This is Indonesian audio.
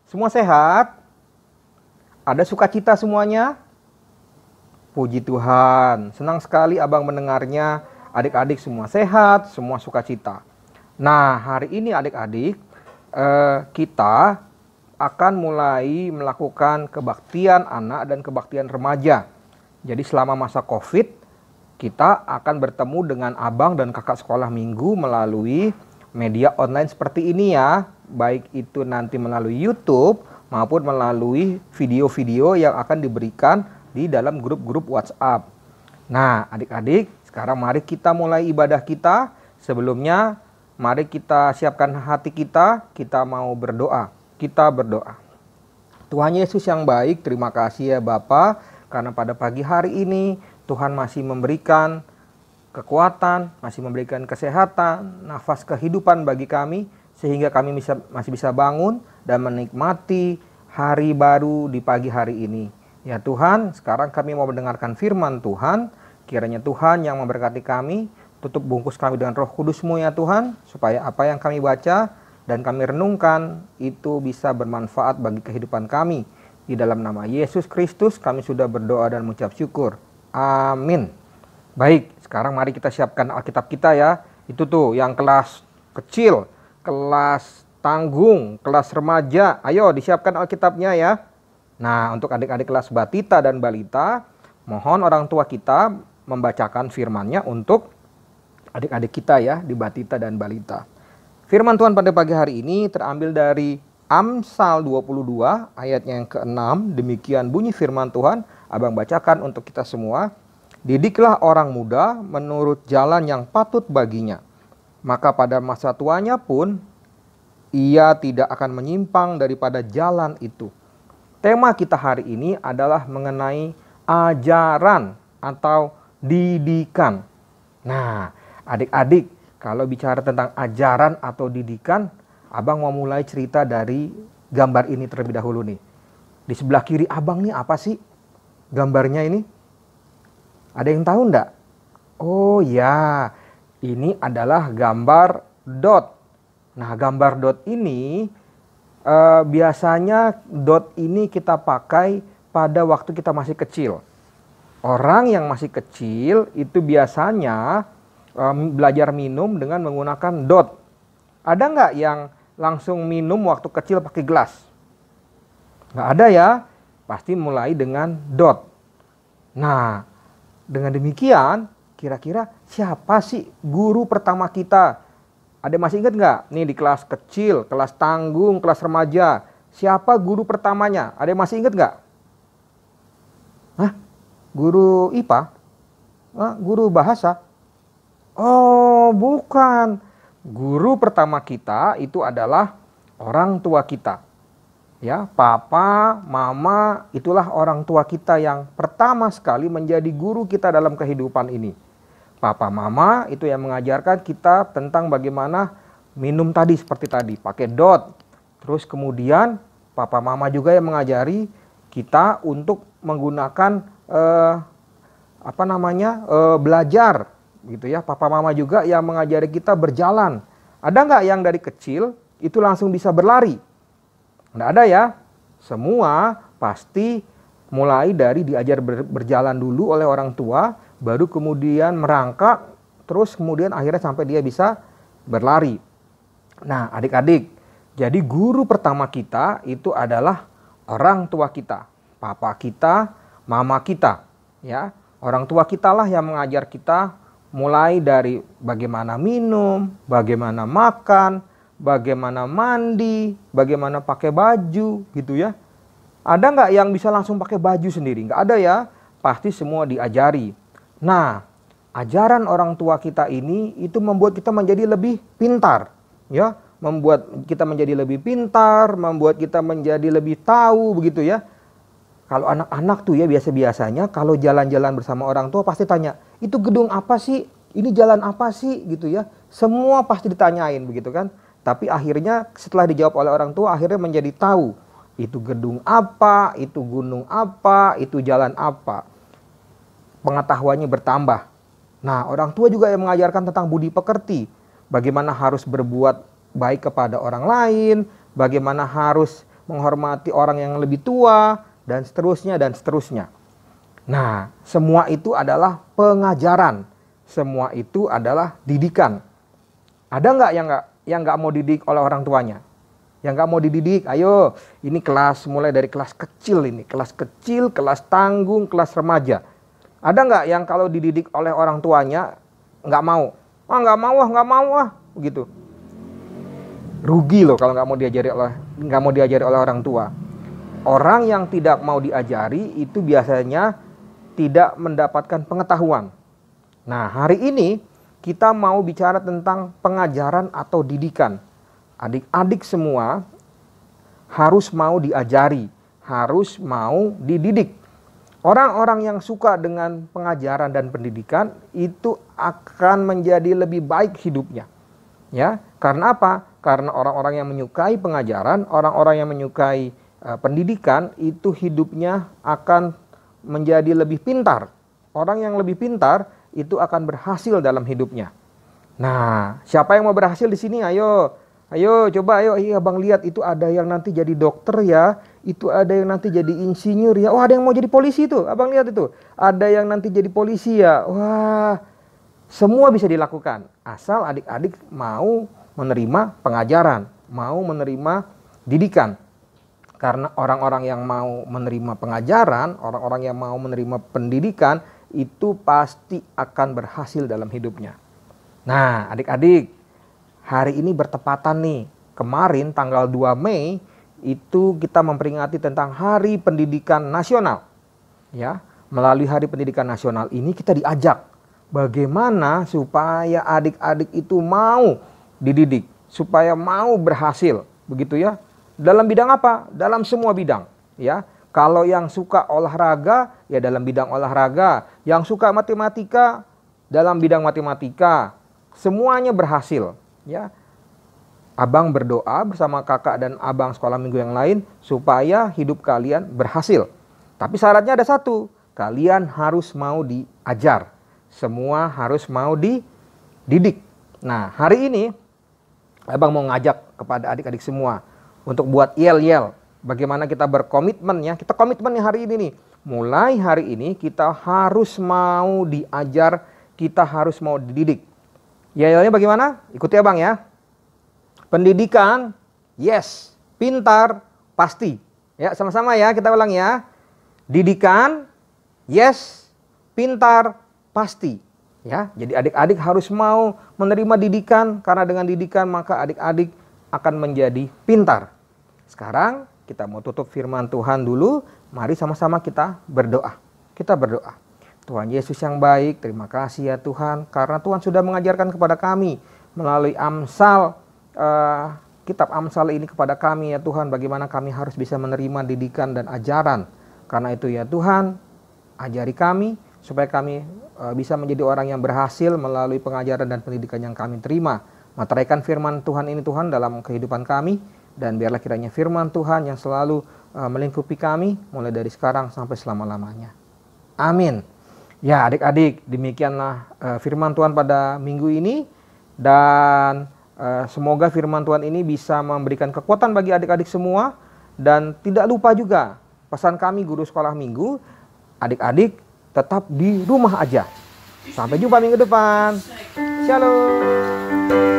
Semua sehat? Ada sukacita semuanya? Puji Tuhan, senang sekali abang mendengarnya. Adik-adik semua sehat, semua sukacita. Nah, hari ini adik-adik, kita akan mulai melakukan kebaktian anak dan kebaktian remaja. Jadi selama masa COVID, kita akan bertemu dengan abang dan kakak sekolah minggu melalui media online seperti ini ya. Baik itu nanti melalui YouTube maupun melalui video-video yang akan diberikan di dalam grup-grup WhatsApp. Nah, adik-adik, sekarang mari kita mulai ibadah kita. Sebelumnya, mari kita siapkan hati kita mau berdoa. Kita berdoa. Tuhan Yesus yang baik, terima kasih ya Bapa, karena pada pagi hari ini Tuhan masih memberikan kekuatan, masih memberikan kesehatan, nafas kehidupan bagi kami, sehingga kami masih bisa bangun dan menikmati hari baru di pagi hari ini. Ya Tuhan, sekarang kami mau mendengarkan firman Tuhan. Kiranya Tuhan yang memberkati kami, tutup bungkus kami dengan Roh Kudus-Mu ya Tuhan, supaya apa yang kami baca dan kami renungkan itu bisa bermanfaat bagi kehidupan kami. Di dalam nama Yesus Kristus kami sudah berdoa dan mengucap syukur. Amin. Baik, sekarang mari kita siapkan Alkitab kita ya. Itu tuh yang kelas kecil, kelas tanggung, kelas remaja. Ayo disiapkan Alkitabnya ya. Nah, untuk adik-adik kelas batita dan balita, mohon orang tua kita membacakan firman-Nya untuk adik-adik kita ya di batita dan balita. Firman Tuhan pada pagi hari ini terambil dari Amsal 22 ayatnya yang ke-6. Demikian bunyi firman Tuhan, abang bacakan untuk kita semua. Didiklah orang muda menurut jalan yang patut baginya, maka pada masa tuanya pun ia tidak akan menyimpang daripada jalan itu. Tema kita hari ini adalah mengenai ajaran atau didikan. Nah, adik-adik, kalau bicara tentang ajaran atau didikan, abang mau mulai cerita dari gambar ini terlebih dahulu nih. Di sebelah kiri abang nih apa sih gambarnya ini? Ada yang tahu enggak? Oh ya, ini adalah gambar dot. Nah, gambar dot ini biasanya dot ini kita pakai pada waktu kita masih kecil. Orang yang masih kecil itu biasanya belajar minum dengan menggunakan dot. Ada nggak yang langsung minum waktu kecil pakai gelas? Nggak ada ya, pasti mulai dengan dot. Nah, dengan demikian, kira-kira siapa sih guru pertama kita? Ada masih ingat nggak? Nih di kelas kecil, kelas tanggung, kelas remaja. Siapa guru pertamanya? Ada yang masih ingat nggak? Hah? Guru IPA? Guru bahasa? Oh, bukan. Guru pertama kita itu adalah orang tua kita. Ya, papa, mama, itulah orang tua kita yang pertama sekali menjadi guru kita dalam kehidupan ini. Papa, mama itu yang mengajarkan kita tentang bagaimana minum tadi seperti tadi, pakai dot. Terus kemudian papa, mama juga yang mengajari kita untuk menggunakan belajar, gitu ya. Papa, mama juga yang mengajari kita berjalan. Ada nggak yang dari kecil itu langsung bisa berlari? Nggak ada ya. Semua pasti mulai dari diajar berjalan dulu oleh orang tua, baru kemudian merangkak, terus kemudian akhirnya sampai dia bisa berlari. Nah, adik-adik, jadi guru pertama kita itu adalah orang tua kita, papa kita, mama kita, ya. Orang tua kita lah yang mengajar kita mulai dari bagaimana minum, bagaimana makan, bagaimana mandi, bagaimana pakai baju, gitu ya. Ada nggak yang bisa langsung pakai baju sendiri? Nggak ada ya, pasti semua diajari. Nah, ajaran orang tua kita ini itu membuat kita menjadi lebih pintar, ya, membuat kita menjadi lebih pintar, membuat kita menjadi lebih tahu, begitu ya. Kalau anak-anak tuh ya biasa-biasanya kalau jalan-jalan bersama orang tua pasti tanya, itu gedung apa sih? Ini jalan apa sih? Gitu ya. Semua pasti ditanyain begitu kan. Tapi akhirnya setelah dijawab oleh orang tua akhirnya menjadi tahu. Itu gedung apa, itu gunung apa, itu jalan apa. Pengetahuannya bertambah. Nah, orang tua juga yang mengajarkan tentang budi pekerti. Bagaimana harus berbuat baik kepada orang lain, bagaimana harus menghormati orang yang lebih tua, dan seterusnya dan seterusnya. Nah, semua itu adalah pengajaran. Semua itu adalah didikan. Ada nggak yang nggak mau didik oleh orang tuanya? Yang nggak mau dididik, ayo, ini kelas, mulai dari kelas kecil ini, kelas kecil, kelas tanggung, kelas remaja. Ada nggak yang kalau dididik oleh orang tuanya nggak mau? Ah, nggak mau begitu. Rugi loh kalau nggak mau diajari oleh orang tua. Orang yang tidak mau diajari itu biasanya tidak mendapatkan pengetahuan. Nah, hari ini kita mau bicara tentang pengajaran atau didikan. Adik-adik semua harus mau diajari, harus mau dididik. Orang-orang yang suka dengan pengajaran dan pendidikan itu akan menjadi lebih baik hidupnya. Ya, karena apa? Karena orang-orang yang menyukai pengajaran, orang-orang yang menyukai pendidikan itu hidupnya akan menjadi lebih pintar. Orang yang lebih pintar itu akan berhasil dalam hidupnya. Nah, siapa yang mau berhasil di sini? Ayo, coba, ayo. Iya, Abang lihat itu ada yang nanti jadi dokter ya, itu ada yang nanti jadi insinyur ya. Oh, ada yang mau jadi polisi tuh. Abang lihat itu. Ada yang nanti jadi polisi ya. Wah, semua bisa dilakukan asal adik-adik mau menerima pengajaran, mau menerima didikan. Karena orang-orang yang mau menerima pengajaran, orang-orang yang mau menerima pendidikan itu pasti akan berhasil dalam hidupnya. Nah, adik-adik, hari ini bertepatan nih. Kemarin tanggal 2 Mei itu kita memperingati tentang Hari Pendidikan Nasional. Ya, melalui Hari Pendidikan Nasional ini kita diajak bagaimana supaya adik-adik itu mau dididik, supaya mau berhasil, begitu ya. Dalam bidang apa? Dalam semua bidang, ya. Kalau yang suka olahraga, ya dalam bidang olahraga. Yang suka matematika, dalam bidang matematika. Semuanya berhasil, ya. Abang berdoa bersama kakak dan abang sekolah minggu yang lain supaya hidup kalian berhasil. Tapi syaratnya ada satu, kalian harus mau diajar. Semua harus mau dididik. Nah, hari ini abang mau ngajak kepada adik-adik semua untuk buat yel-yel. Bagaimana kita berkomitmen ya. Kita komitmen hari ini nih. Mulai hari ini kita harus mau diajar, kita harus mau dididik. Yel-yelnya bagaimana? Ikuti abang ya. Pendidikan, yes. Pintar, pasti. Ya, sama-sama ya, kita ulang ya. Didikan, yes. Pintar, pasti. Ya, jadi adik-adik harus mau menerima didikan, karena dengan didikan maka adik-adik akan menjadi pintar. Sekarang kita mau tutup firman Tuhan dulu. Mari sama-sama kita berdoa. Kita berdoa. Tuhan Yesus yang baik, terima kasih ya Tuhan, karena Tuhan sudah mengajarkan kepada kami melalui Amsal, kitab Amsal ini kepada kami ya Tuhan, bagaimana kami harus bisa menerima didikan dan ajaran. Karena itu ya Tuhan, ajari kami supaya kami bisa menjadi orang yang berhasil melalui pengajaran dan pendidikan yang kami terima. Materaikan firman Tuhan ini Tuhan dalam kehidupan kami, dan biarlah kiranya firman Tuhan yang selalu melingkupi kami mulai dari sekarang sampai selama-lamanya. Amin. Ya adik-adik, demikianlah firman Tuhan pada minggu ini, dan semoga firman Tuhan ini bisa memberikan kekuatan bagi adik-adik semua. Dan tidak lupa juga pesan kami guru sekolah minggu, adik-adik tetap di rumah aja. Sampai jumpa minggu depan. Shalom.